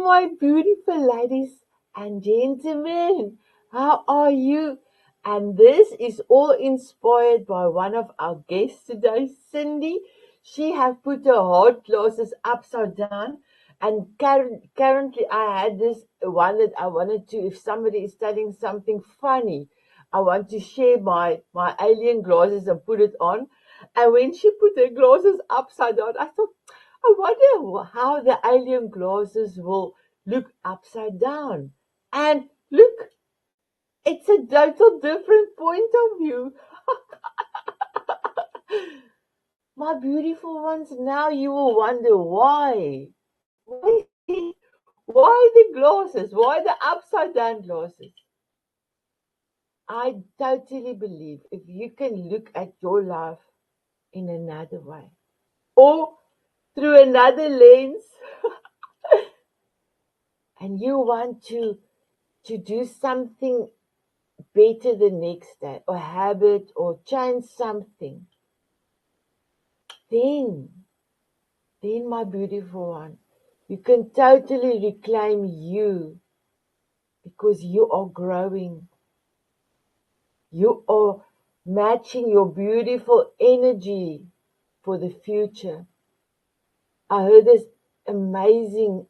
my beautiful ladies and gentlemen, how are you? And this is all inspired by one of our guests today, Cindy. She have put her hot glasses upside down, and currently I had this one that I wanted to, if somebody is telling something funny, I want to share my alien glasses and put it on. And when she put her glasses upside down, I thought, I wonder how the alien glasses will look upside down. And look, it's a total different point of view. My beautiful ones, now you will wonder why. Why, why the glasses? Why the upside down glasses? I totally believe if you can look at your life in another way or through another lens and you want to do something better the next day or habit or change something, then my beautiful one, you can totally reclaim you because you are growing. You are matching your beautiful energy for the future. I heard this amazing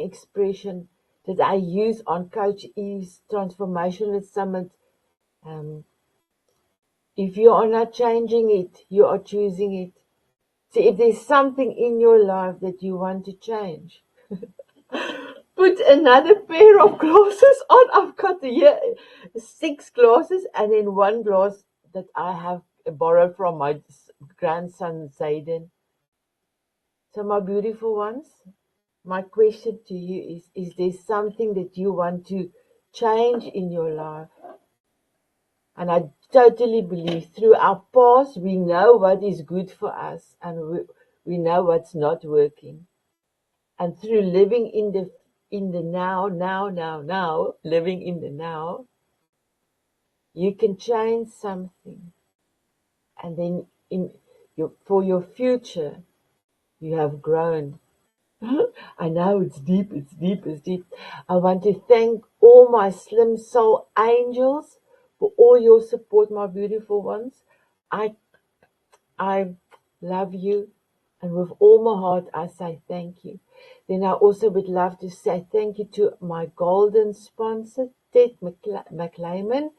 expression that I use on Coach Eve's Transformational Summit. Um, if you are not changing it, you are choosing it. So if there's something in your life that you want to change, put another pair of glasses on. I've got here 6 glasses and then 1 glass that I have borrowed from my grandson Zayden. So my beautiful ones, my question to you is there something that you want to change in your life? And I totally believe through our past, we know what is good for us and we know what's not working. And through living in the now, living in the now, you can change something. And then for your future, you have grown. I know it's deep. I want to thank all my Slim Soul angels for all your support, my beautiful ones. I I love you, and with all my heart, I say thank you. Then I also would love to say thank you to my golden sponsor, Ted McLeman.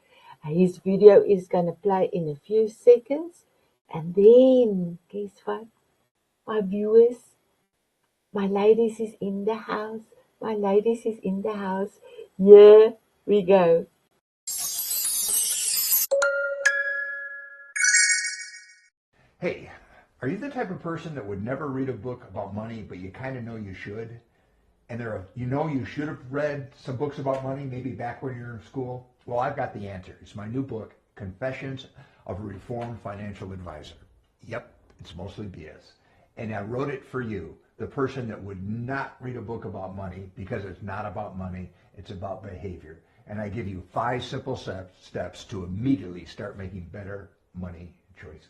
His video is going to play in a few seconds. And then, guess what? My viewers, my ladies is in the house. My ladies is in the house. Here we go. Hey, are you the type of person that would never read a book about money, but you kind of know you should? And you should have read some books about money, maybe back when you were in school? Well, I've got the answer. It's my new book, Confessions of a Reformed Financial Advisor. Yep, it's mostly BS. And I wrote it for you, the person that would not read a book about money because it's not about money, it's about behavior. And I give you 5 simple steps to immediately start making better money choices.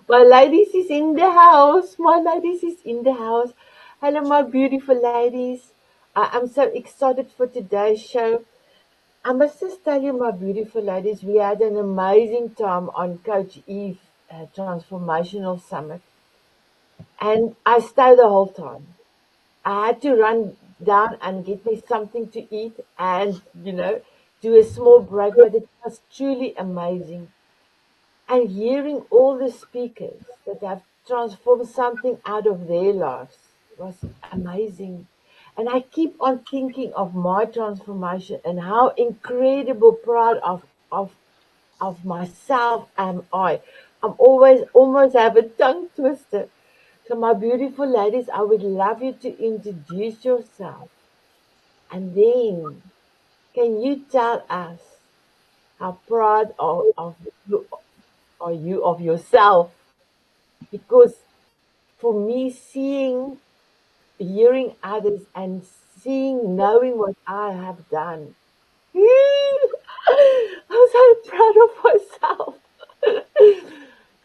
My ladies is in the house. My ladies is in the house. Hello, my beautiful ladies. I am so excited for today's show. I must just tell you, my beautiful ladies, we had an amazing time on Coach Eve Transformational Summit. And I stayed the whole time. I had to run down and get me something to eat and, do a small break, but it was truly amazing. And hearing all the speakers that have transformed something out of their lives was amazing. And I keep on thinking of my transformation and how incredible proud of myself am I. I'm always almost have a tongue twister. So my beautiful ladies, I would love you to introduce yourself. And then can you tell us how proud of you are you of yourself? Because for me, hearing others and knowing what I have done, I'm so proud of myself.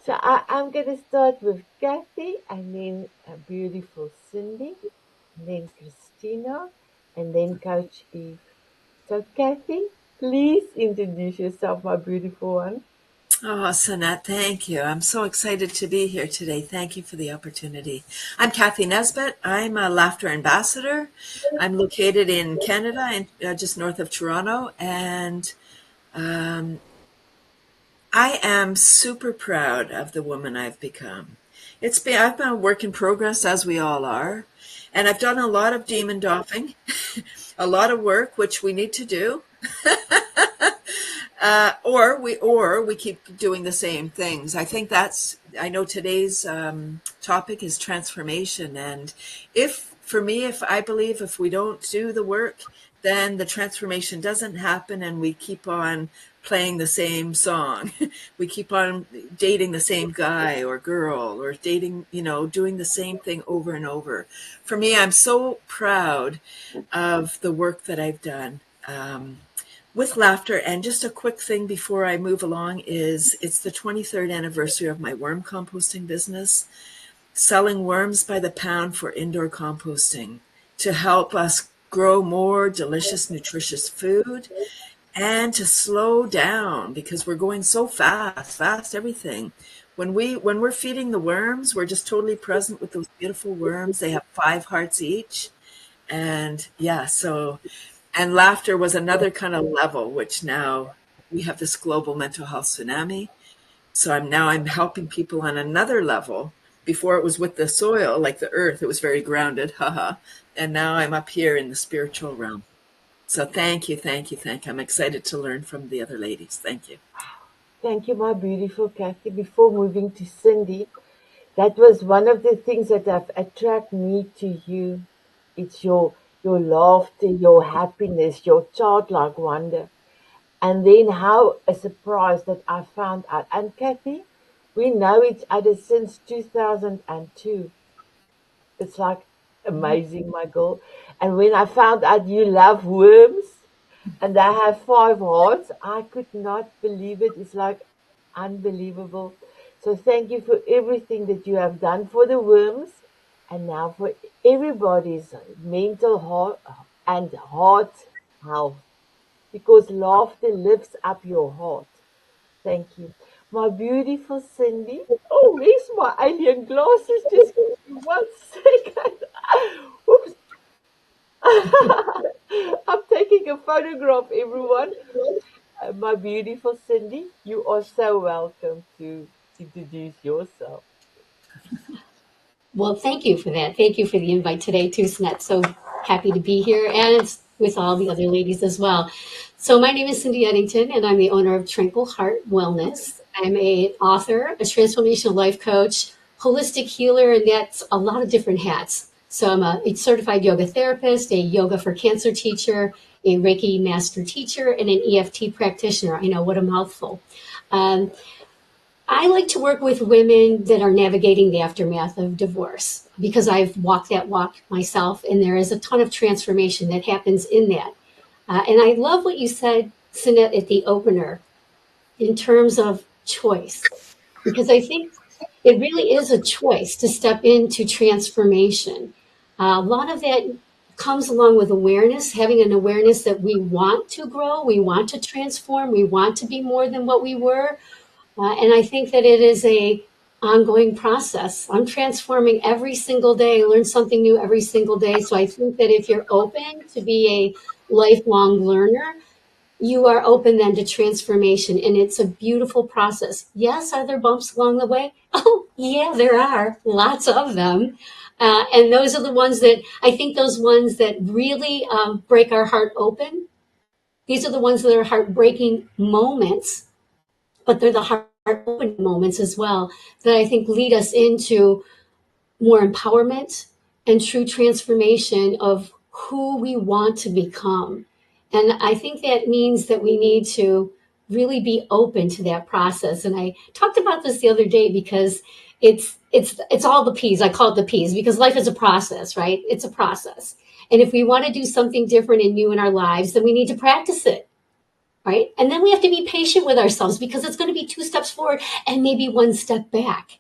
So I'm going to start with Cathy, and then a beautiful Cindy, and then Christina, and then Coach Eve. So Cathy, please introduce yourself, my beautiful one. Oh, Sanet, thank you. I'm so excited to be here today. Thank you for the opportunity. I'm Cathy Nesbitt. I'm a laughter ambassador. I'm located in Canada, just north of Toronto, and um, I am super proud of the woman I've become. I've been a work in progress, as we all are, and I've done a lot of demon doffing, a lot of work, which we need to do. Or we keep doing the same things. I know today's topic is transformation. And if I believe if we don't do the work, then the transformation doesn't happen and we keep on playing the same song. We keep on dating the same guy or girl or dating, doing the same thing over and over. For me, I'm so proud of the work that I've done. With laughter. And just a quick thing before I move along is it's the 23rd anniversary of my worm composting business, selling worms by the pound for indoor composting to help us grow more delicious, nutritious food and to slow down because we're going so fast everything. When we're feeding the worms, we're just totally present with those beautiful worms. They have 5 hearts each. And yeah, and laughter was another kind of level, which now we have this global mental health tsunami. So I'm helping people on another level. Before it was with the soil, like the earth, it was very grounded, haha. And now I'm up here in the spiritual realm. So thank you, thank you, thank you. I'm excited to learn from the other ladies. Thank you. Thank you, my beautiful Cathy. Before moving to Cindy, that was one of the things that have attracted me to you. It's your laughter, your happiness, your childlike wonder. And then how a surprise that I found out. And Cathy, we know each other since 2002. It's like amazing, my girl. And when I found out you love worms and they have 5 hearts, I could not believe it. It's like unbelievable. So thank you for everything that you have done for the worms and now for everybody's mental heart and heart health because laughter lifts up your heart. Thank you. My beautiful Cindy. Oh, where's my alien glasses? Just give me 1 second. Oops. I'm taking a photograph, everyone. My beautiful Cindy, you are so welcome to introduce yourself. Well, thank you for that. Thank you for the invite today, too, Snet. So happy to be here and it's with all the other ladies as well. So my name is Cindy Edington, and I'm the owner of Tranquil Heart Wellness. I'm an author, a transformational life coach, holistic healer, and that's a lot of different hats. So I'm a certified yoga therapist, a yoga for cancer teacher, a Reiki master teacher, and an EFT practitioner. I know, what a mouthful. Um, I like to work with women that are navigating the aftermath of divorce because I've walked that walk myself, and there is a ton of transformation that happens in that. And I love what you said, Sinette, at the opener in terms of choice, because I think it really is a choice to step into transformation. A lot of that comes along with awareness, having an awareness that we want to grow, we want to transform, we want to be more than what we were. And I think that it is a ongoing process. I'm transforming every single day, learn something new every single day. So I think that if you're open to be a lifelong learner, you are open then to transformation. And it's a beautiful process. Yes, are there bumps along the way? Oh, yeah, there are lots of them. And those are the ones that I think those ones that really break our heart open. These are the ones that are heartbreaking moments, but they're the heart opening moments as well that I think lead us into more empowerment and true transformation of who we want to become. And I think that means that we need to really be open to that process. And I talked about this the other day because it's all the P's. I call it the P's because life is a process, right? It's a process. And if we want to do something different and new in our lives, then we need to practice it, right? And then we have to be patient with ourselves because it's going to be 2 steps forward and maybe 1 step back,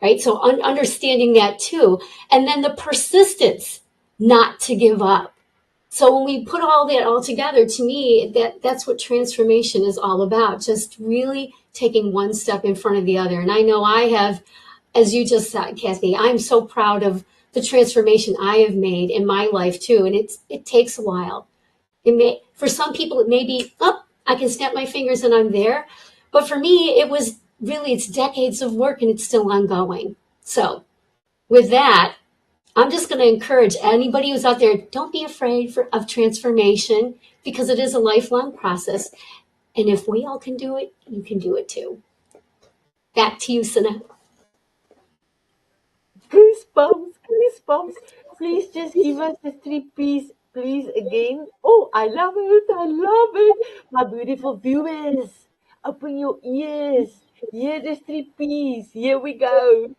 right? So understanding that too. And then the persistence not to give up. So when we put all that all together, to me, that's what transformation is all about. Just really taking 1 step in front of the other. And I know I have, as you just said, Cathy, I'm so proud of the transformation I have made in my life too. And it takes a while. For some people, it may be, oh, I can snap my fingers and I'm there. But for me, it's decades of work and it's still ongoing. So with that, I'm just going to encourage anybody who's out there, don't be afraid of transformation because it is a lifelong process. And if we all can do it, you can do it too. Back to you, Sanet. Goosebumps, goosebumps. Please just give us the 3 P's, please, again. Oh, I love it. I love it. My beautiful viewers, open your ears. Here is 3 P's. Here we go.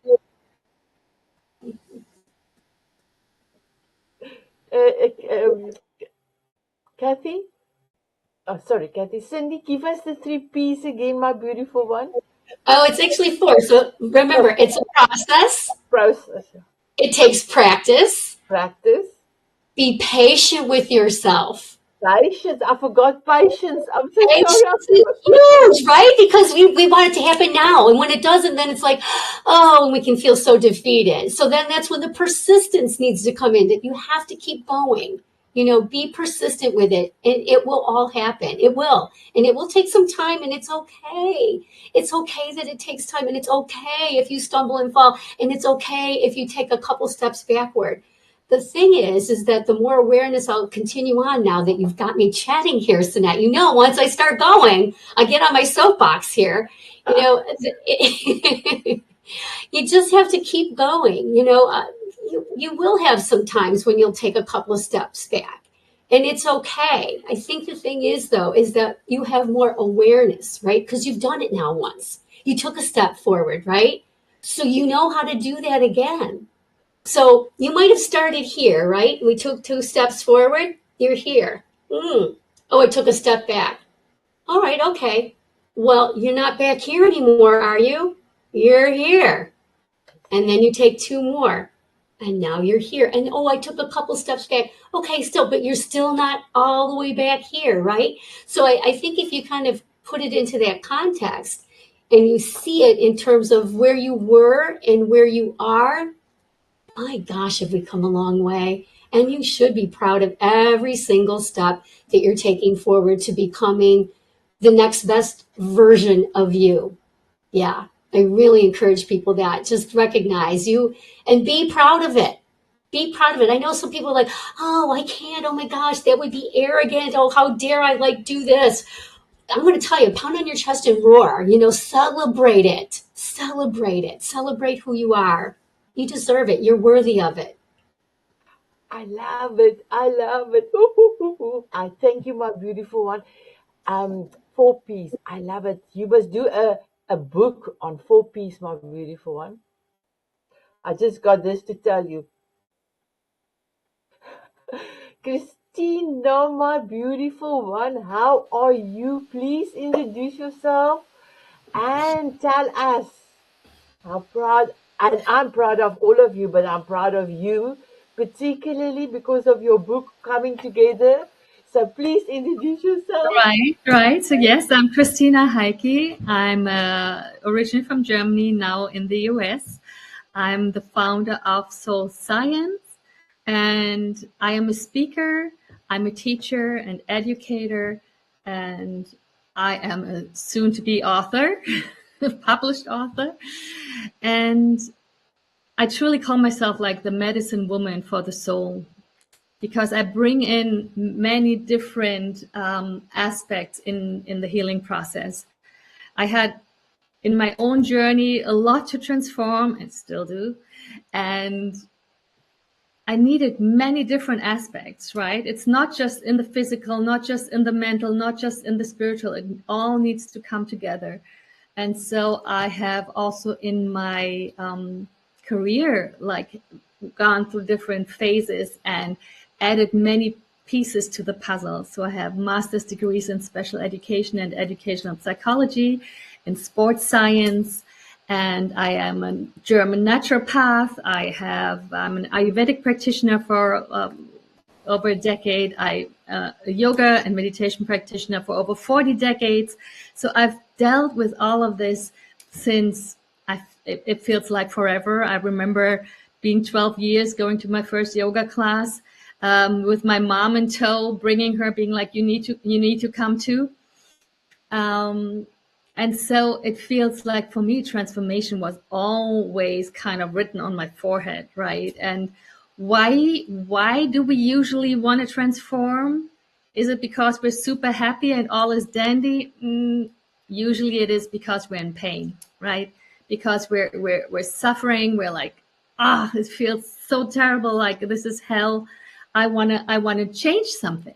Kathy? Oh, sorry, Kathy. Cindy, give us the 3 P's again, my beautiful one. Oh, it's actually 4. So remember, it's a process. Process. It takes practice. Practice. Be patient with yourself. Patience. I forgot patience. I'm so Patience sorry. is huge, right? Because we want it to happen now. And when it doesn't, then it's like, oh, and we can feel so defeated. So then that's when the persistence needs to come in, that you have to keep going. Be persistent with it and it will all happen. It will. And it will take some time and it's okay. It's okay that it takes time and it's okay if you stumble and fall and it's okay if you take a couple steps backward. The thing is that the more awareness I'll continue on now that you've got me chatting here, Sanet, once I start going, I get on my soapbox here, you just have to keep going. You will have some times when you'll take a couple of steps back and it's okay. I think the thing is that you have more awareness, right? Because you've done it now once. You took a step forward, right? So you know how to do that again. So you might have started here, right? We took 2 steps forward. You're here. Oh, I took a step back. All right, okay. Well, you're not back here anymore, are you? You're here. And then you take 2 more. And now you're here. And I took a couple steps back. Okay, still, but you're still not all the way back here, right? So I think if you kind of put it into that context and you see it in terms of where you were and where you are, my gosh, have we come a long way. And you should be proud of every single step that you're taking forward to becoming the next best version of you. Yeah, I really encourage people that just recognize you and be proud of it. Be proud of it. I know some people are like, oh, I can't. Oh my gosh, that would be arrogant. Oh, how dare I do this? I'm going to tell you, pound on your chest and roar, celebrate it. Celebrate it. Celebrate who you are. You deserve it. You're worthy of it. I love it. I love it. Ooh, ooh, ooh, ooh. I thank you, my beautiful one. 4 P's. I love it. You must do a book on 4 P's, my beautiful one. I just got this to tell you. Christina, my beautiful one, how are you? Please introduce yourself and tell us how proud, and I'm proud of all of you, but I'm proud of you, particularly because of your book coming together. So please introduce yourself. Right. So yes, I'm Christina Heike. I'm originally from Germany, now in the US. I'm the founder of Soul Science, and I am a speaker. I'm a teacher and educator, and I am a soon-to-be author, published author. And I truly call myself like the medicine woman for the soul, because I bring in many different aspects in the healing process. I had in my own journey a lot to transform and still do. And I needed many different aspects, right? It's not just in the physical, not just in the mental, not just in the spiritual. It all needs to come together. And so I have also in my career, like gone through different phases and added many pieces to the puzzle. So I have master's degrees in special education and educational psychology, in sports science, and I am a German naturopath. I'm an Ayurvedic practitioner for over a decade. I'm a yoga and meditation practitioner for over 40 decades. So I've dealt with all of this since it feels like forever. I remember being 12 years, going to my first yoga class with my mom in tow, bringing her, being like, you need to come too. And so it feels like for me, transformation was always kind of written on my forehead, right? And why do we usually want to transform? Is it because we're super happy and all is dandy? Usually it is because we're in pain, right? Because we're suffering. We're like, it feels so terrible. Like this is hell. I wanna change something.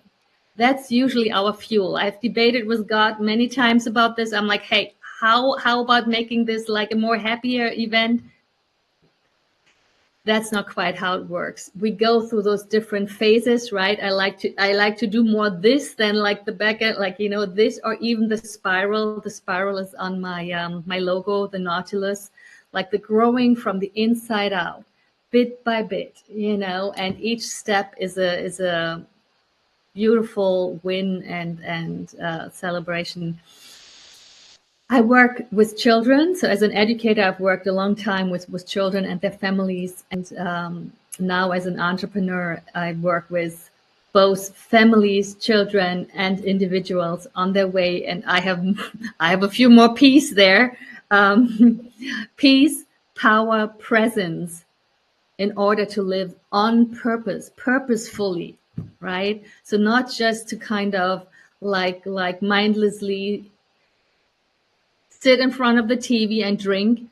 That's usually our fuel. I've debated with God many times about this. I'm like, hey, how about making this like a more happier event? That's not quite how it works. We go through those different phases, right? I like to do more this than like the back end, like, this, or even the spiral. The spiral is on my my logo, the Nautilus, like the growing from the inside out, bit by bit, and each step is a beautiful win and celebration. I work with children. So as an educator, I've worked a long time with children and their families. And now as an entrepreneur, I work with both families, children, and individuals on their way. And I have a few more P's there. Peace, power, presence, in order to live on purpose, purposefully, right? So not just to kind of like mindlessly sit in front of the TV and drink.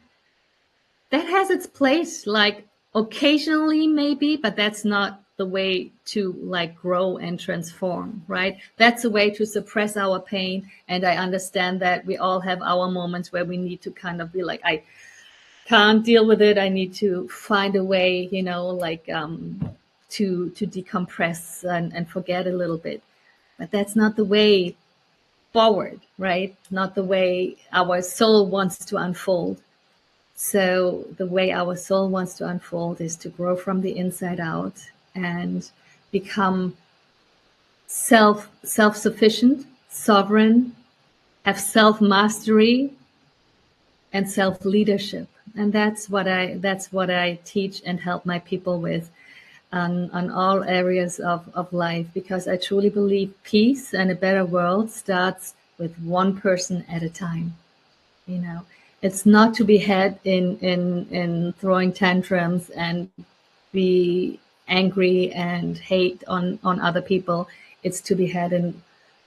That has its place, like occasionally maybe, but that's not the way to like grow and transform, right? That's a way to suppress our pain. And I understand that we all have our moments where we need to kind of be like, I can't deal with it. I need to find a way, to decompress and forget a little bit. But that's not the way forward, right? Not the way our soul wants to unfold. So the way our soul wants to unfold is to grow from the inside out and become self-sufficient, sovereign, have self-mastery and self-leadership. And that's what I teach and help my people with on all areas of life, because I truly believe peace and a better world starts with one person at a time. It's not to be had in throwing tantrums and be angry and hate on other people. It's to be had in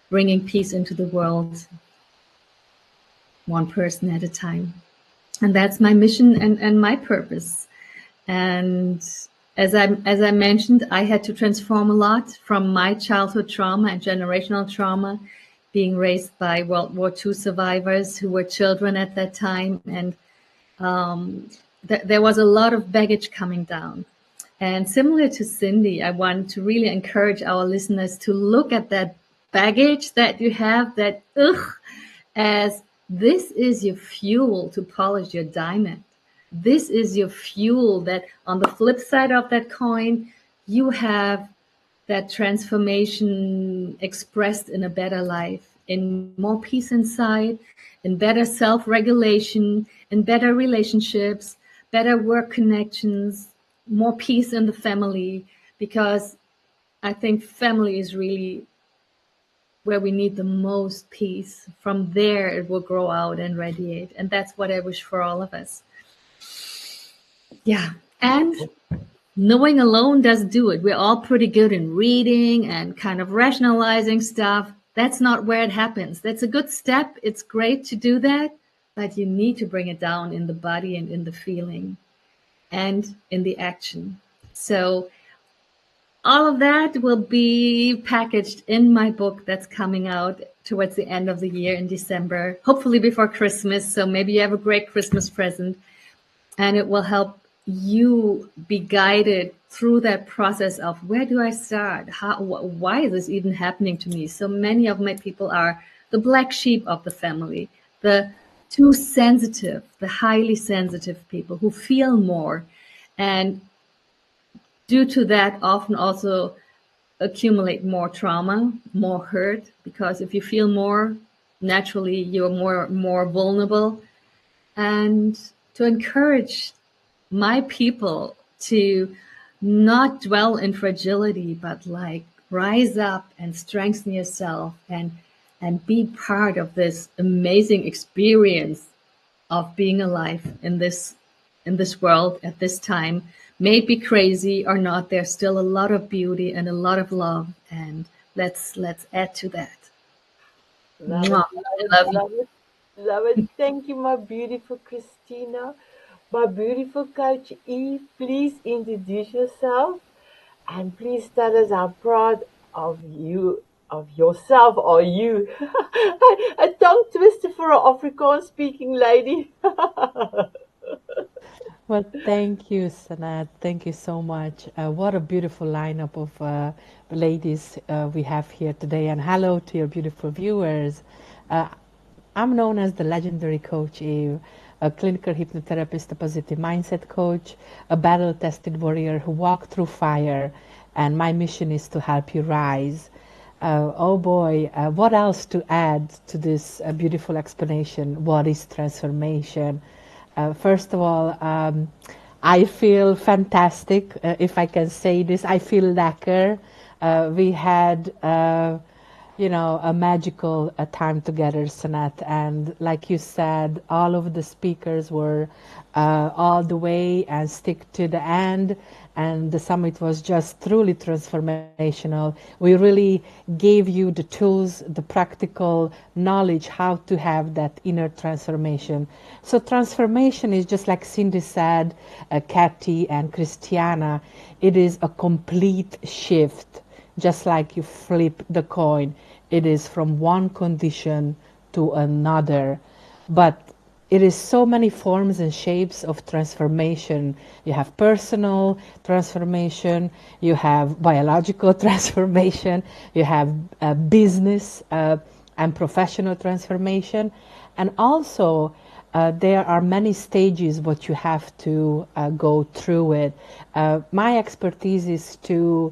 bringing peace into the world, one person at a time. And that's my mission and my purpose. And as I mentioned, I had to transform a lot from my childhood trauma and generational trauma, being raised by World War II survivors who were children at that time. And there was a lot of baggage coming down. And similar to Cindy, I want to really encourage our listeners to look at that baggage that you have, as this is your fuel to polish your diamond. This is your fuel that on the flip side of that coin, you have that transformation expressed in a better life, in more peace inside, in better self-regulation, in better relationships, better work connections, more peace in the family, because I think family is really where we need the most peace. From there, it will grow out and radiate. And that's what I wish for all of us. Yeah. And knowing alone doesn't do it. We're all pretty good in reading and kind of rationalizing stuff. That's not where it happens. That's a good step. It's great to do that, but you need to bring it down in the body and in the feeling and in the action. So all of that will be packaged in my book that's coming out towards the end of the year in December, hopefully before Christmas. So maybe you have a great Christmas present, and it will help you be guided through that process of where do I start? Why is this even happening to me? So many of my people are the black sheep of the family, the too sensitive, the highly sensitive people who feel more. And due to that, often also accumulate more trauma, more hurt, because if you feel more, naturally you're more vulnerable. And to encourage my people to not dwell in fragility, but like rise up and strengthen yourself and be part of this amazing experience of being alive in this world at this time. May it be crazy or not, there's still a lot of beauty and a lot of love, and let's add to that. Love it, Mwah. love I it, love love it, love it. Thank you, my beautiful Christina. My beautiful coach Eve, please introduce yourself and please tell us how proud of you, of yourself are you. A tongue twister for an Afrikaans speaking lady. Well, thank you, Sanet. Thank you so much. What a beautiful lineup of ladies we have here today. And hello to your beautiful viewers. Uh, I'm known as the legendary Coach Eve, a clinical hypnotherapist, a positive mindset coach, a battle-tested warrior who walked through fire. And my mission is to help you rise. Oh boy, what else to add to this beautiful explanation? What is transformation? First of all, I feel fantastic, if I can say this. I feel lekker. We had, a magical time together, Sanet. And like you said, all of the speakers were all the way and stick to the end. And the summit was just truly transformational. We really gave you the tools, the practical knowledge, how to have that inner transformation. So transformation is just like Cindy said, Cathy and Christiana, it is a complete shift. Just like you flip the coin, it is from one condition to another. But it is so many forms and shapes of transformation. You have personal transformation, you have biological transformation, you have business and professional transformation. And also, there are many stages what you have to go through it. My expertise is to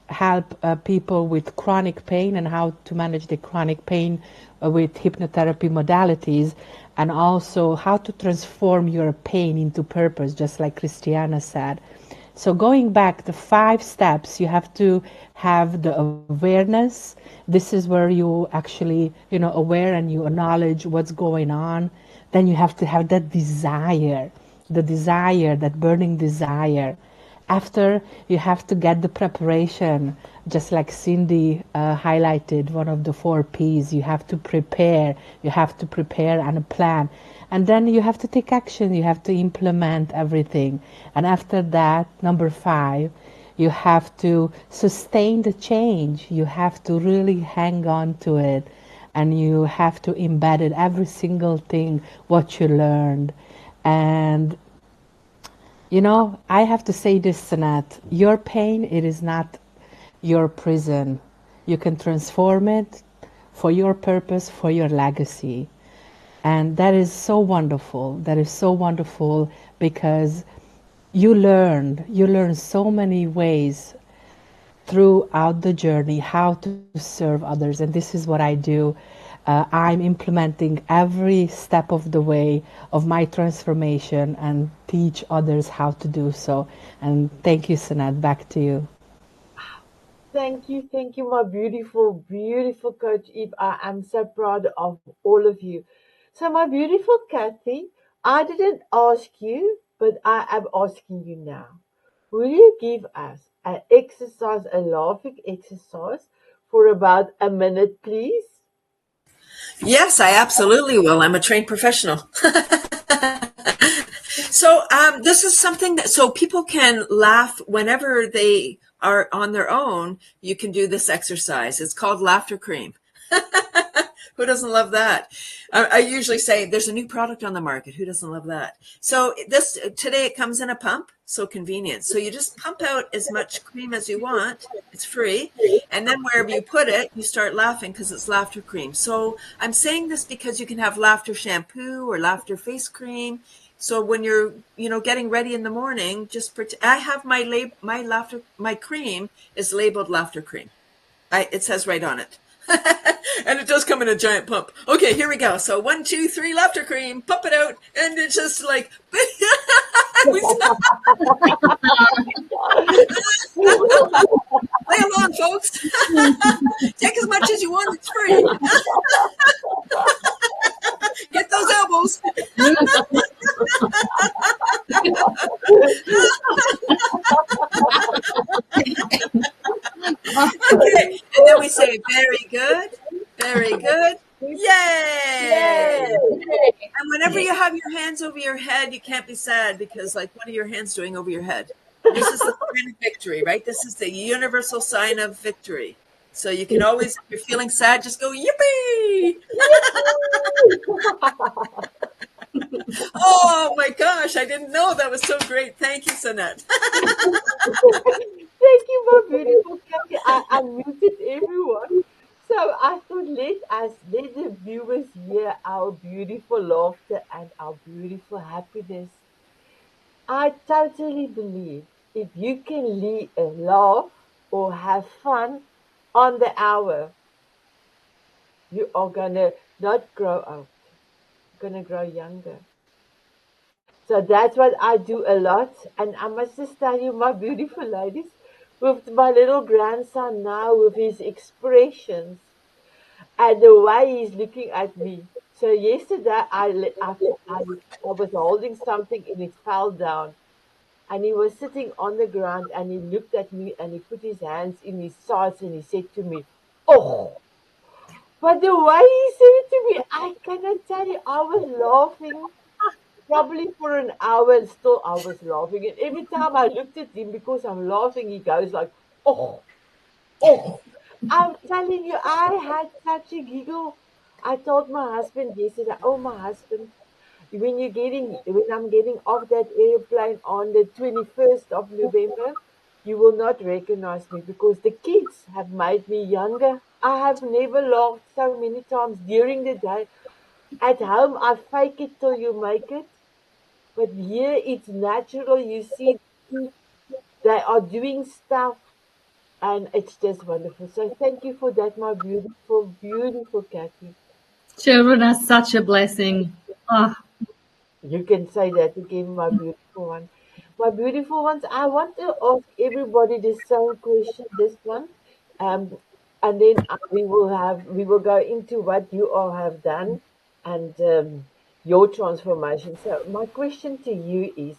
help people with chronic pain and how to manage the chronic pain with hypnotherapy modalities, and also how to transform your pain into purpose, just like Christiana said. So going back, the 5 steps, you have to have the awareness. This is where you actually, aware and you acknowledge what's going on. Then you have to have that desire, that burning desire. After, you have to get the preparation, just like Cindy highlighted, one of the 4 Ps. You have to prepare and plan. And then you have to take action, you have to implement everything. And after that, number 5, you have to sustain the change. You have to really hang on to it. And you have to embed it, every single thing, what you learned. And I have to say this, Sanet, your pain, it is not your prison. You can transform it for your purpose, for your legacy. And that is so wonderful. That is so wonderful because you learn so many ways throughout the journey how to serve others. And this is what I do. I'm implementing every step of the way of my transformation and teach others how to do so. And thank you, Sanet. Back to you. Thank you, my beautiful, beautiful coach Eve. I am so proud of all of you. So my beautiful Cathy, I didn't ask you, but I am asking you now. Will you give us an exercise, a laughing exercise for about a minute, please? Yes, I absolutely will. I'm a trained professional. So this is something that so people can laugh whenever they are on their own, you can do this exercise. It's called laughter cream. Who doesn't love that? I usually say there's a new product on the market. Who doesn't love that? So this today it comes in a pump, so convenient. So you just pump out as much cream as you want. It's free. And then wherever you put it, you start laughing because it's laughter cream. So I'm saying this because you can have laughter shampoo or laughter face cream. So when you're, getting ready in the morning, I have my cream is labeled laughter cream. It says right on it. And it does come in a giant pump. Okay, here we go. So 1, 2, 3, laughter cream, pump it out, and it's just like play along, folks. Take as much as you want, it's free. Get those elbows. Okay, and then we say very good, very good. Yay! And whenever you have your hands over your head, you can't be sad because, what are your hands doing over your head? This is the sign of victory, right? This is the universal sign of victory. So you can always, if you're feeling sad, just go, yippee! Oh my gosh, I didn't know. That was so great. Thank you, Sanet. Thank you, my beautiful Cathy. I unmuted everyone. So I thought let the viewers hear our beautiful laughter and our beautiful happiness. I totally believe if you can laugh or have fun on the hour, you are gonna not grow up, you're gonna grow younger. So that's what I do a lot. And I must just tell you, my beautiful ladies, with my little grandson now, with his expressions and the way he's looking at me. So yesterday, I was holding something and it fell down. And he was sitting on the ground and he looked at me and he put his hands in his sides and he said to me, "Oh." But the way he said it to me, I cannot tell you, I was laughing probably for an hour and still I was laughing. And every time I looked at him because I'm laughing, he goes like, "Oh, oh." I'm telling you, I had such a giggle. I told my husband yesterday, "Oh, my husband, when I'm getting off that airplane on the 21st of November, you will not recognize me because the kids have made me younger. I have never laughed so many times during the day. At home, I fake it till you make it. But here it's natural. You see, they are doing stuff and it's just wonderful. So thank you for that, my beautiful, beautiful Cathy. Children are such a blessing. Ah, You can say that again, my beautiful one. My beautiful ones, I want to ask everybody the same question, this one. Um, and then we will go into what you all have done and your transformation. So my question to you is,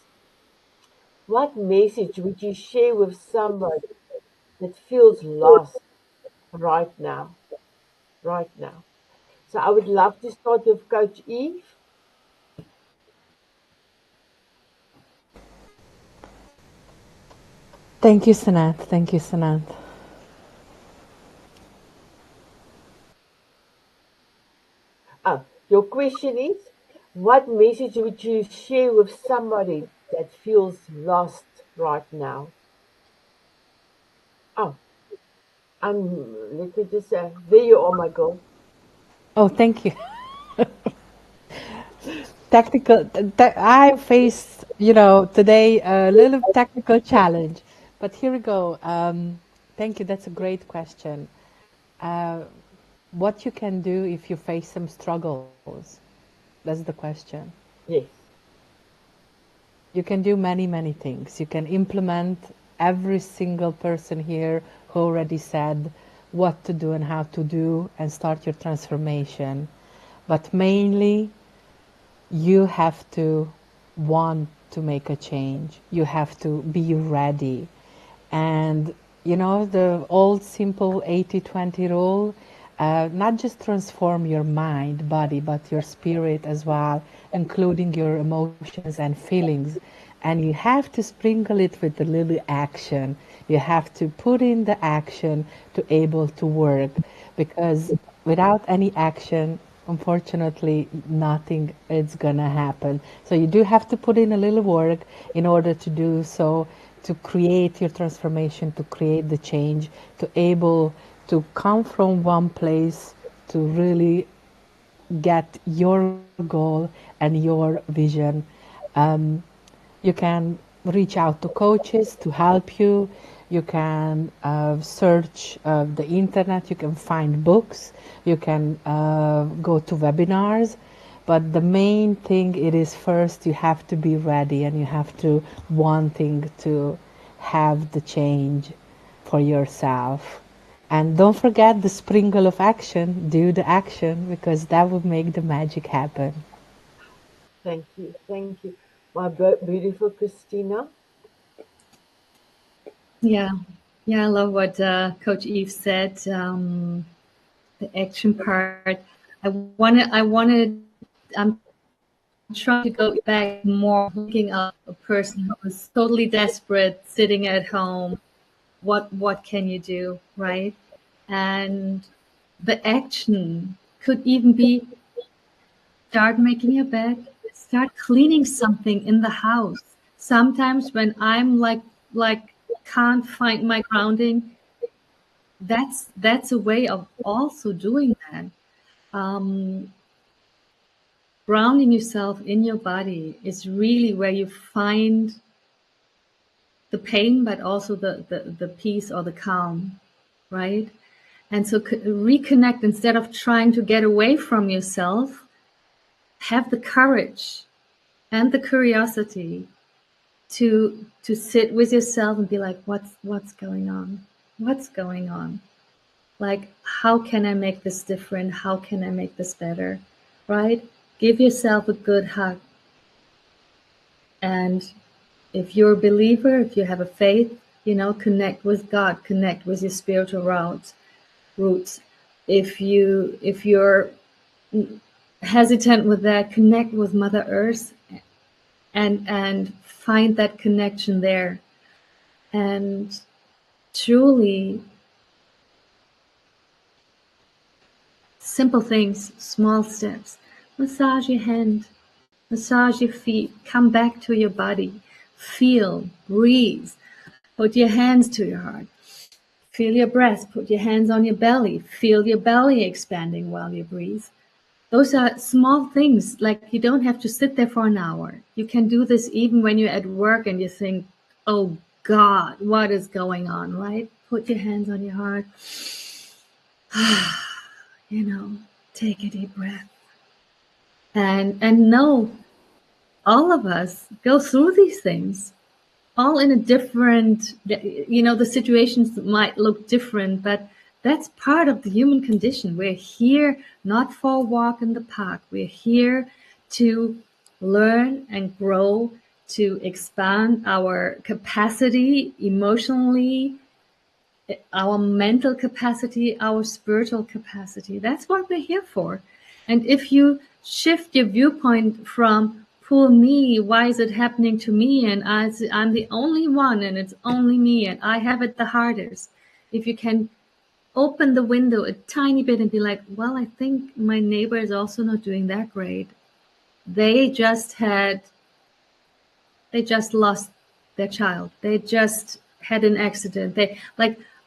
what message would you share with somebody that feels lost right now? Right now. So I would love to start with Coach Eve. Thank you, Sanet. Thank you, Sanet. Your question is, what message would you share with somebody that feels lost right now? Oh, let me just say, there you are, my girl. Oh, thank you. I faced, today a little technical challenge, but here we go. Thank you. That's a great question. Uh, what you can do if you face some struggles? That's the question. Yes. You can do many, many things. You can implement every single person here who already said what to do and how to do and start your transformation. But mainly, you have to want to make a change. You have to be ready. And, the old simple 80-20 rule, not just transform your mind, body, but your spirit as well, including your emotions and feelings. and you have to sprinkle it with a little action. You have to put in the action to able to work, because without any action, unfortunately, nothing is gonna happen. So you do have to put in a little work in order to do so, to create your transformation, to create the change, to able to come from one place to really get your goal and your vision. You can reach out to coaches to help you. You can search the internet. You can find books. You can go to webinars. But the main thing it is, first you have to be ready and you have to wanting to have the change for yourself. And don't forget the sprinkle of action. Do the action, because that will make the magic happen. Thank you. Thank you. My beautiful Christina. Yeah, yeah, I love what Coach Eve said. The action part. I'm trying to go back more, looking up a person who was totally desperate, sitting at home. What can you do, right? And the action could even be start making your bed, start cleaning something in the house. Sometimes when I'm like can't find my grounding, that's a way of also doing that. Um, Grounding yourself in your body is really where you find the pain, but also the peace or the calm, right? And so reconnect instead of trying to get away from yourself. Have the courage and the curiosity to sit with yourself and be like, what's going on? What's going on? Like, how can I make this different? How can I make this better? Right? Give yourself a good hug. And if you're a believer, if you have a faith, connect with God, connect with your spiritual roots. If you're hesitant with that, connect with Mother Earth and find that connection there. And truly, simple things, small steps. Massage your hand, massage your feet, come back to your body, feel, breathe, put your hands to your heart. Feel your breath, put your hands on your belly, feel your belly expanding while you breathe. Those are small things, like you don't have to sit there for an hour. You can do this even when you're at work and you think, oh God, what is going on, right? Put your hands on your heart. Take a deep breath. And know all of us go through these things, all in a different, the situations might look different, but that's part of the human condition. We're here not for a walk in the park. We're here to learn and grow, to expand our capacity emotionally, our mental capacity, our spiritual capacity. That's what we're here for. And if you shift your viewpoint from poor me, why is it happening to me? And I'm the only one and it's only me and I have it the hardest. If you can open the window a tiny bit and be like, well, I think my neighbor is also not doing that great. They just lost their child. They just had an accident. They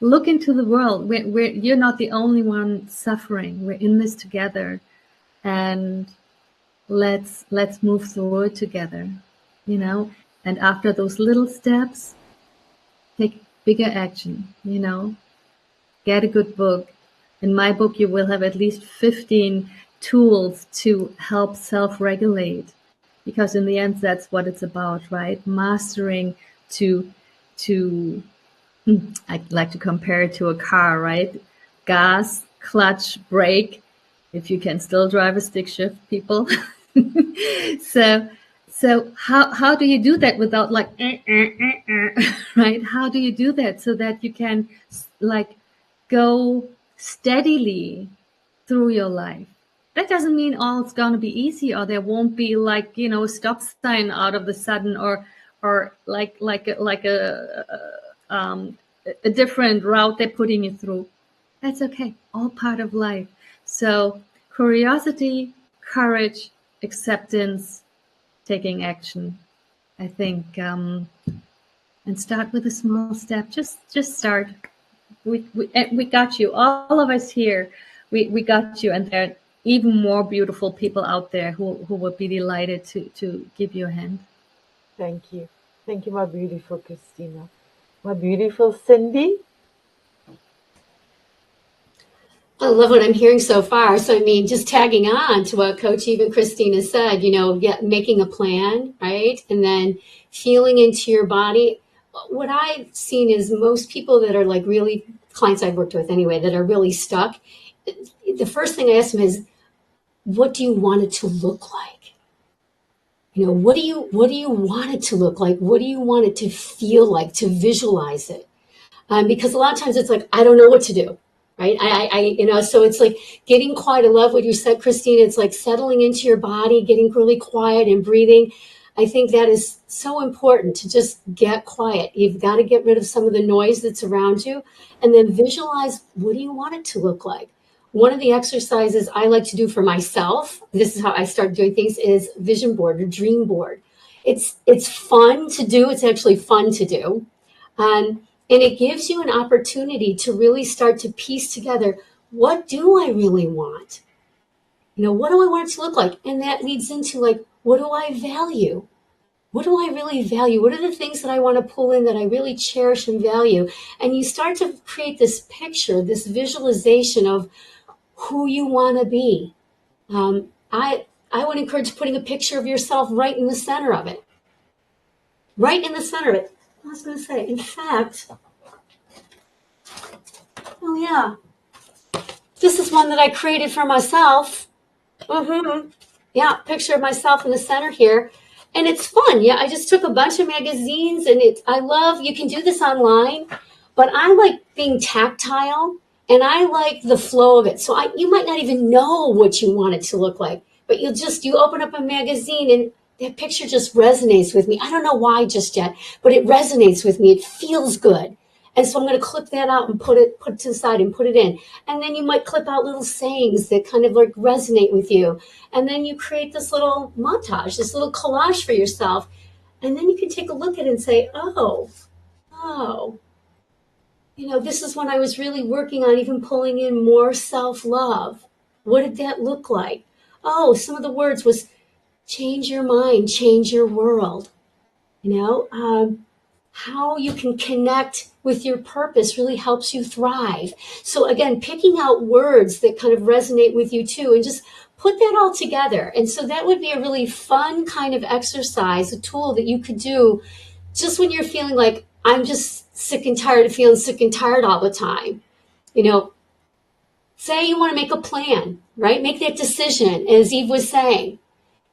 look into the world. You're not the only one suffering. We're in this together, and let's move through it together, And after those little steps, take bigger action. Get a good book. In my book, you will have at least 15 tools to help self-regulate. Because in the end, that's what it's about, right? Mastering I'd like to compare it to a car, right? Gas, clutch, brake, if you can still drive a stick shift, people. So how do you do that without right? How do you do that so that you can go steadily through your life? That doesn't mean all it's going to be easy or there won't be a stop sign out of the sudden or or a different route they're putting you through. That's okay. All part of life. So curiosity, courage, acceptance, taking action. I think, and start with a small step. Just start. We got you. All of us here, we got you. And there are even more beautiful people out there who would be delighted to give you a hand. Thank you. Thank you, my beautiful Christina. My beautiful Cindy. I love what I'm hearing so far. So, I mean, just tagging on to what Coach Eve and Christina said, making a plan, right? And then feeling into your body. What I've seen is most people that are like really, clients I've worked with anyway, that are really stuck, the first thing I ask them is, what do you want it to look like? What do you want it to look like? What do you want it to feel like, to visualize it? Because a lot of times it's like, I don't know what to do. Right. So it's like getting quiet. I love what you said, Christina. It's like settling into your body, getting really quiet and breathing. I think that is so important, to just get quiet. You've got to get rid of some of the noise that's around you, and then visualize, what do you want it to look like? One of the exercises I like to do for myself, this is how I start doing things, is vision board or dream board. It's fun to do. It's actually fun to do. And it gives you an opportunity to really start to piece together, what do I really want? What do I want it to look like? And that leads into like, what do I value? What do I really value? What are the things that I want to pull in that I really cherish and value? And you start to create this picture, this visualization of who you want to be. I would encourage putting a picture of yourself right in the center of it. Right in the center of it. I was going to say, in fact, oh yeah, this is one that I created for myself. Yeah, picture of myself in the center here. And it's fun. Yeah, I just took a bunch of magazines, and you can do this online, but I like being tactile, and I like the flow of it. So you might not even know what you want it to look like, but you open up a magazine and that picture just resonates with me. I don't know why just yet, but it resonates with me. It feels good. And so I'm going to clip that out and put it to the side and put it in. And then you might clip out little sayings that kind of like resonate with you. And then you create this little montage, this little collage for yourself. And then you can take a look at it and say, oh, this is when I was really working on even pulling in more self-love. What did that look like? Oh, some of the words was change your mind, change your world. How you can connect with your purpose really helps you thrive. So again, picking out words that kind of resonate with you too, and just put that all together. And so that would be a really fun kind of exercise, a tool that you could do just when you're feeling like, I'm just sick and tired of feeling sick and tired all the time. Say you want to make a plan, right? Make that decision, as Eve was saying.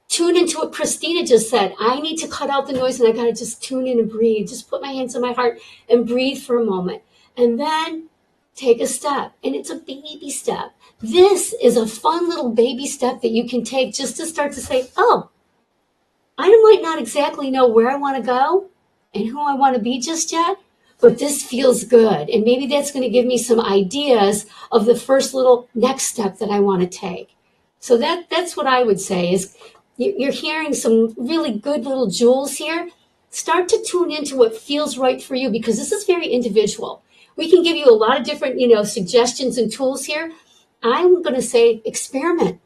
Tune into what Christina just said. I need to cut out the noise, and I got to just tune in and breathe. Just put my hands on my heart and breathe for a moment. And then take a step. And it's a baby step. This is a fun little baby step that you can take just to start to say, oh, I might not exactly know where I want to go and who I want to be just yet, but this feels good. And maybe that's going to give me some ideas of the first little next step that I want to take. So that's what I would say is, you're hearing some really good little jewels here. Start to tune into what feels right for you, because this is very individual. We can give you a lot of different, suggestions and tools here. I'm going to say experiment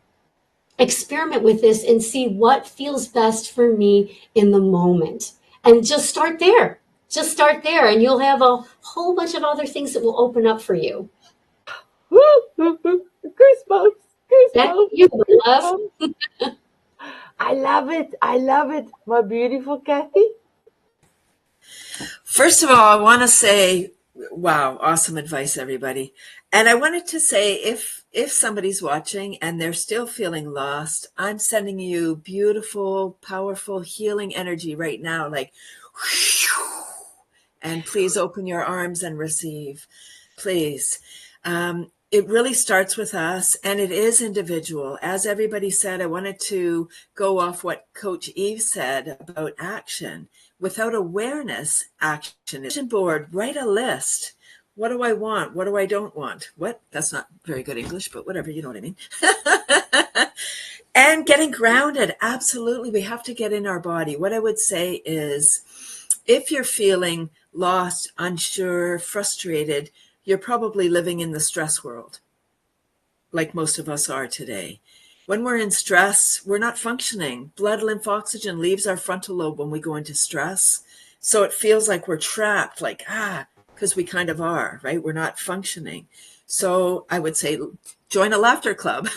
with this and see what feels best for me in the moment. And just start there. And you'll have a whole bunch of other things that will open up for you. Goosebumps. Back to you, love. I love it. My beautiful Cathy. First of all, I want to say, wow, awesome advice, everybody. And I wanted to say, if somebody's watching and they're still feeling lost, I'm sending you beautiful, powerful healing energy right now, like, and please open your arms and receive, please. It really starts with us, and it is individual. As everybody said, I wanted to go off what Coach Eve said about action. Without awareness, action is vision board. Write a list. What do I want? What do I don't want? What? That's not very good English, but whatever, you know what I mean. And getting grounded. Absolutely. We have to get in our body. What I would say is, if you're feeling lost, unsure, frustrated, you're probably living in the stress world, like most of us are today. When we're in stress, we're not functioning. Blood, lymph, oxygen leaves our frontal lobe when we go into stress. So it feels like we're trapped, like, because we kind of are, right? We're not functioning. So I would say join a laughter club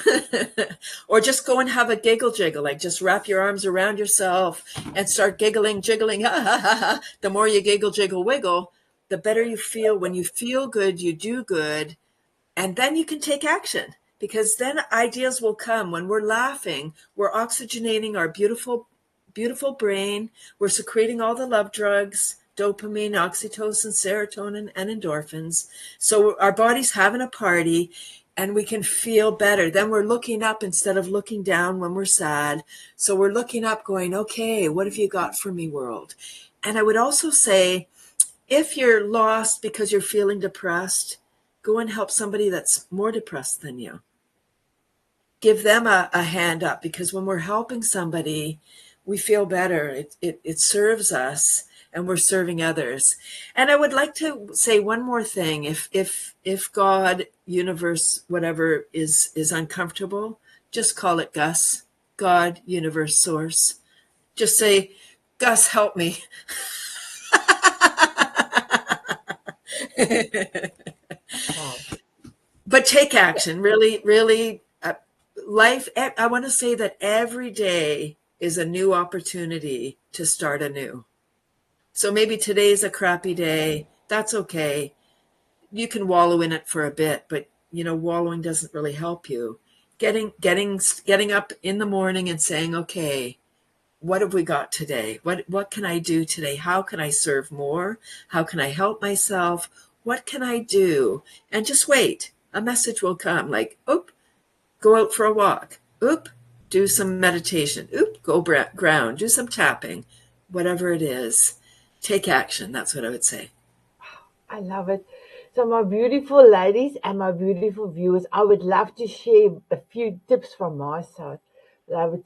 or just go and have a giggle jiggle, like just wrap your arms around yourself and start giggling, jiggling. The more you giggle, jiggle, wiggle, the better you feel. When you feel good, you do good. And then you can take action, because then ideas will come. When we're laughing, we're oxygenating our beautiful, beautiful brain. We're secreting all the love drugs, dopamine, oxytocin, serotonin, and endorphins. So our body's having a party and we can feel better. Then we're looking up instead of looking down when we're sad. So we're looking up going, okay, what have you got for me, world? And I would also say, if you're lost because you're feeling depressed, go and help somebody that's more depressed than you. Give them a hand up, because when we're helping somebody, we feel better. It serves us and we're serving others. And I would like to say one more thing. If God, universe, whatever is uncomfortable, just call it Gus, God, universe, source. Just say, Gus, help me. Wow. But take action, really, really. Life, I want to say that every day is a new opportunity to start anew. So maybe today's a crappy day. That's okay. You can wallow in it for a bit, but wallowing doesn't really help you. Getting up in the morning and saying, okay, what have we got today? What can I do today? How can I serve more? How can I help myself? What can I do? And just wait. A message will come, like, oop, go out for a walk. Oop, do some meditation. Oop, go ground, do some tapping. Whatever it is, take action. That's what I would say. I love it. So my beautiful ladies and my beautiful viewers, I would love to share a few tips from my side. But I would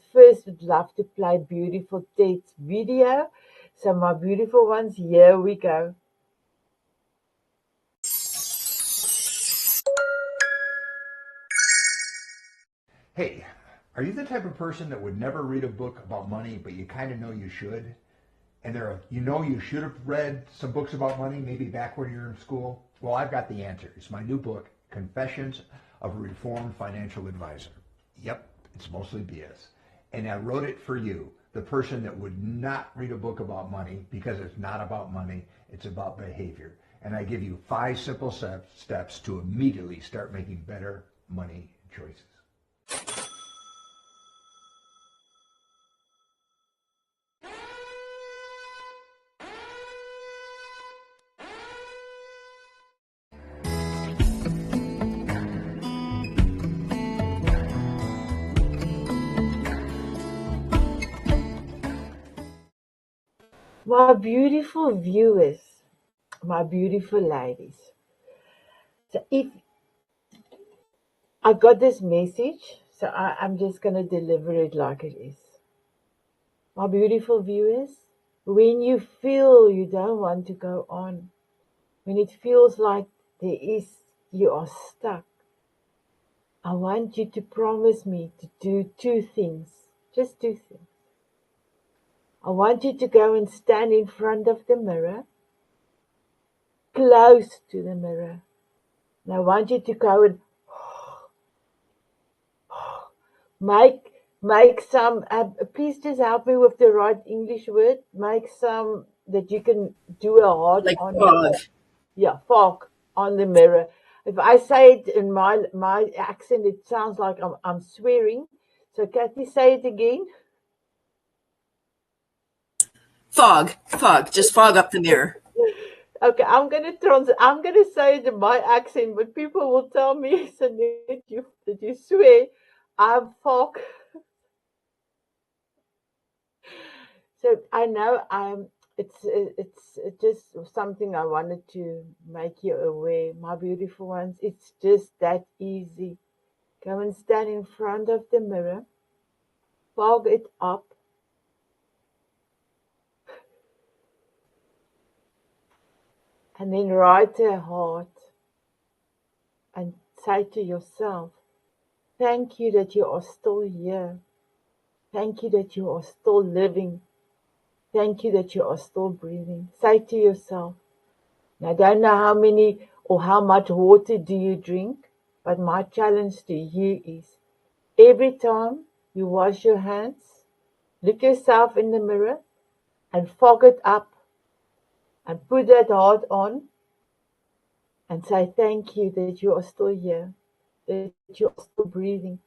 love to play beautiful Ted's video. So my beautiful ones, here we go. Hey, are you the type of person that would never read a book about money, but you kind of know you should? And you should have read some books about money, maybe back when you were in school? Well, I've got the answer. It's my new book, Confessions of a Reformed Financial Advisor. Yep, it's mostly BS. And I wrote it for you, the person that would not read a book about money, because it's not about money, it's about behavior. And I give you 5 simple steps to immediately start making better money choices. My beautiful viewers, my beautiful ladies. So if I got this message, so I'm just going to deliver it like it is. My beautiful viewers, when you feel you don't want to go on, when it feels like you are stuck, I want you to promise me to do 2 things, just 2 things. I want you to go and stand in front of the mirror, close to the mirror. And I want you to go and make some, please just help me with the right English word, make some that you can do a heart Like on fog. fog on the mirror. If I say it in my accent, it sounds like I'm swearing. So Cathy, say it again. Fog. Just fog up the mirror. Okay, I'm gonna say it in my accent, but people will tell me, Sanet, that you swear. I'm fog. So I know it's just something I wanted to make you aware, my beautiful ones. It's just that easy. Go and stand in front of the mirror, fog it up, and then write a heart and say to yourself, thank you that you are still here. Thank you that you are still living. Thank you that you are still breathing. Say to yourself, I don't know how many or how much water do you drink, but my challenge to you is every time you wash your hands, look yourself in the mirror and fog it up and put that heart on and say thank you that you are still here, that you are still breathing.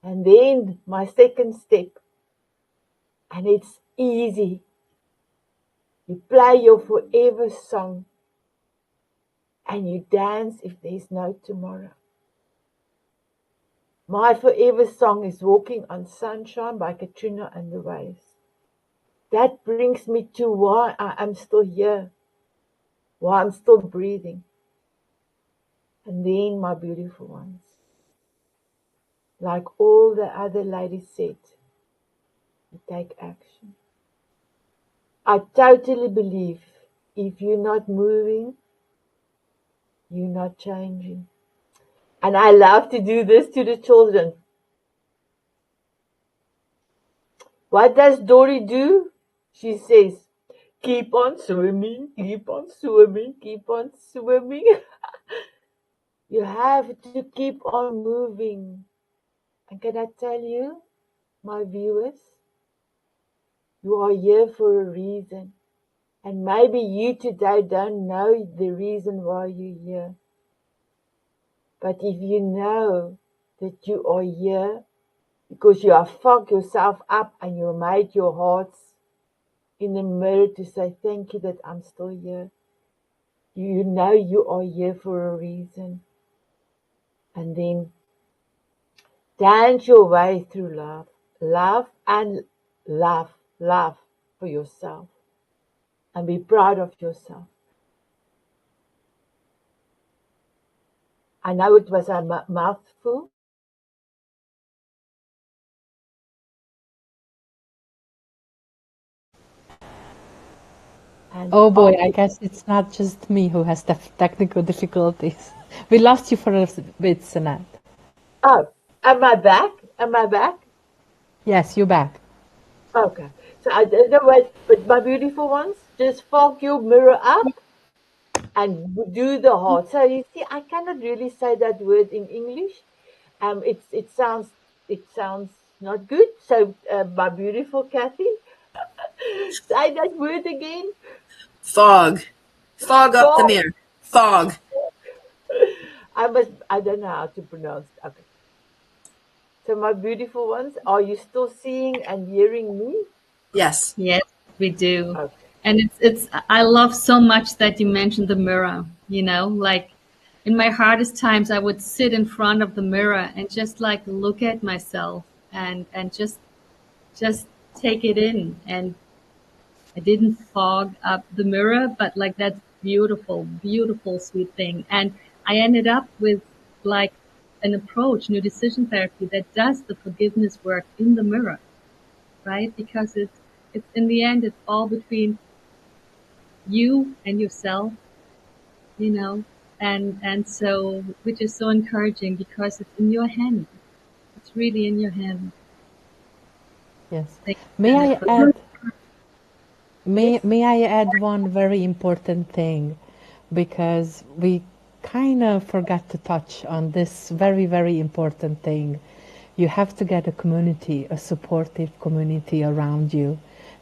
And then my second step, and it's easy, you play your forever song and you dance if there's no tomorrow. My forever song is Walking on Sunshine by Katrina and the Waves. That brings me to why I am still here, why I'm still breathing. And then, my beautiful ones, like all the other ladies said, you take action. I totally believe if you're not moving, you're not changing. And I love to do this to the children. What does Dory do? She says, keep on swimming, keep on swimming, keep on swimming. You have to keep on moving. And can I tell you, my viewers, you are here for a reason. And maybe you today don't know the reason why you're here. But if you know that you are here because you have fucked yourself up and you made your hearts in the mirror to say thank you that I'm still here, you know you are here for a reason. And then dance your way through love. Love and love for yourself. And be proud of yourself. I know it was a mouthful. And Oh boy, I guess it's not just me who has technical difficulties. We lost you for a bit, Sanet. oh, am I back? Am I back? Yes, you're back. Okay. So I don't know what, but my beautiful ones, just fog your mirror up and do the heart. So you see, I cannot really say that word in English. It sounds not good. So my beautiful Cathy, say that word again. Fog. Fog up the Fog. mirror. Fog. I don't know how to pronounce it. Okay. So my beautiful ones, are you still seeing and hearing me? Yes. Yes, we do. Okay. And it's I love so much that you mentioned the mirror, you know, like in my hardest times I would sit in front of the mirror and just like look at myself and just take it in. And I didn't fog up the mirror, but like that's beautiful, beautiful, sweet thing. And I ended up with like an approach, new decision therapy that does the forgiveness work in the mirror, right? Because it's in the end, it's all between you and yourself, you know, and so, which is so encouraging because it's in your hand. It's really in your hand. Yes. Thank May you, I Janet, add Yes. may I add one very important thing, because we kind of forgot to touch on this very, very important thing. You have to get a community, a supportive community around you,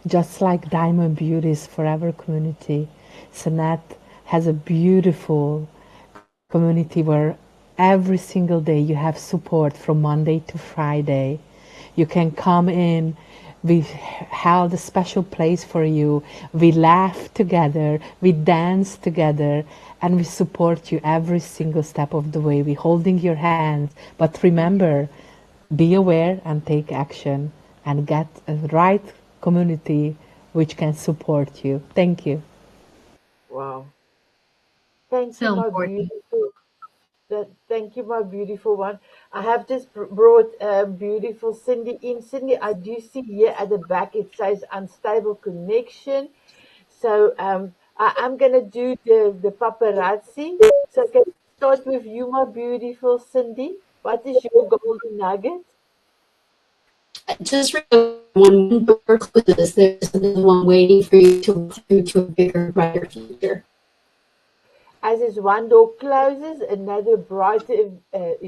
just like Diamond Beauty's Forever community. Sanet has a beautiful community where every single day you have support from Monday to Friday. You can come in. We held a special place for you. We laugh together, we dance together, and we support you every single step of the way. We're holding your hands. But remember, be aware and take action and get a right community which can support you. Thank you. Wow. Thank you, So my important. beautiful. Thank you, my beautiful one. I have just brought beautiful Cindy in. Cindy, I do see here at the back it says unstable connection. So I'm gonna do the paparazzi. So can I start with you, my beautiful Cindy? What is your golden nugget? Just remember, when one door closes, there's another one waiting for you to walk through to a bigger, brighter future. As is one door closes, another brighter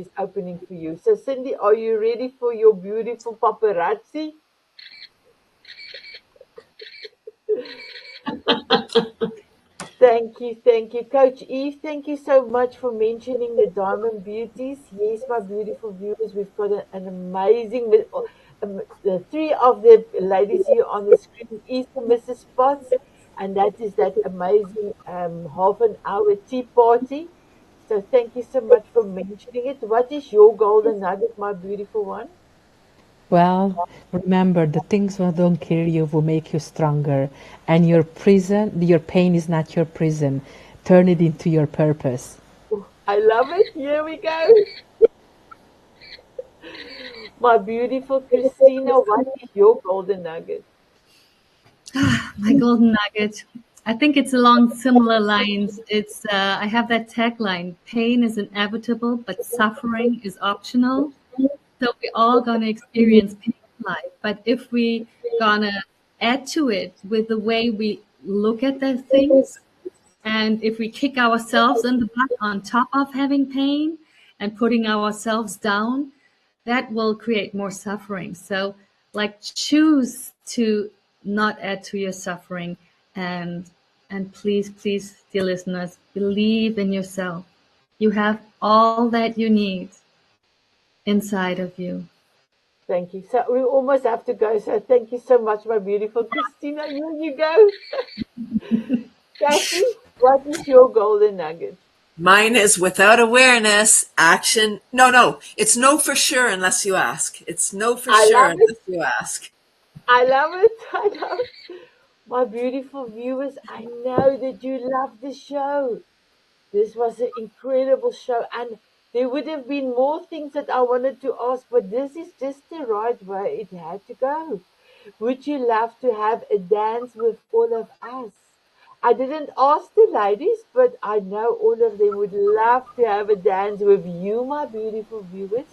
is opening for you. So Cindy, are you ready for your beautiful paparazzi? Thank you, Coach Eve. Thank you so much for mentioning the Diamond Beauties. Yes, my beautiful viewers, we've got an amazing. The three of the ladies here on the screen is the Mrs. Spots, and that is that amazing half an hour tea party. So thank you so much for mentioning it. What is your golden nugget, my beautiful one? Well, remember the things that don't kill you will make you stronger, and your pain is not your prison. Turn it into your purpose. I love it. Here we go. My beautiful Christina, what is your golden nugget? My golden nugget. I think it's along similar lines. It's I have that tagline: "Pain is inevitable, but suffering is optional." So we're all gonna experience pain in life, but if we gonna add to it with the way we look at the things, and if we kick ourselves in the butt on top of having pain and putting ourselves down, that will create more suffering. So, like, choose to not add to your suffering, and please, please, dear listeners, believe in yourself. You have all that you need inside of you. Thank you. So we almost have to go. So thank you so much, my beautiful Christina. Here you go. Kathy, what is your golden nugget? Mine is without awareness, action. No, it's no for sure unless you ask. It's no for I sure love it. unless you ask. I love it. I love it. My beautiful viewers, I know that you love the show. This was an incredible show, and there would have been more things that I wanted to ask, but this is just the right way it had to go. Would you love to have a dance with all of us? I didn't ask the ladies, but I know all of them would love to have a dance with you, my beautiful viewers.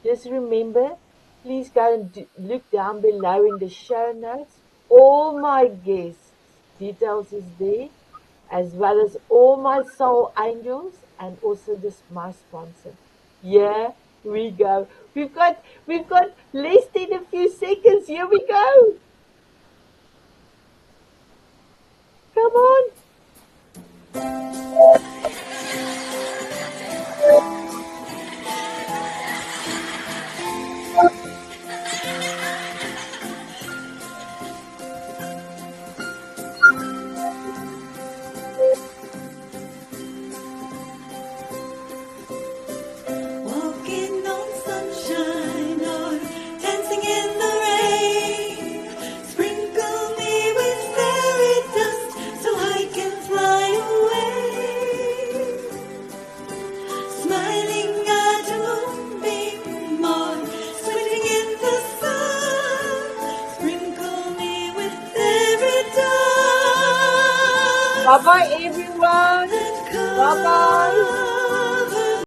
Just remember, please go and look down below in the show notes. All my guests' details is there, as well as all my soul angels and also this my sponsor. Yeah, we go. We've got less than a few seconds. Here we go. Come on. Walking on sunshine or dancing in the rain. Sprinkle me with fairy dust so I can fly away. Smiling at a moonbeam or swimming in the sun. Sprinkle me with fairy dust Bye bye, everyone. and Bye bye. come.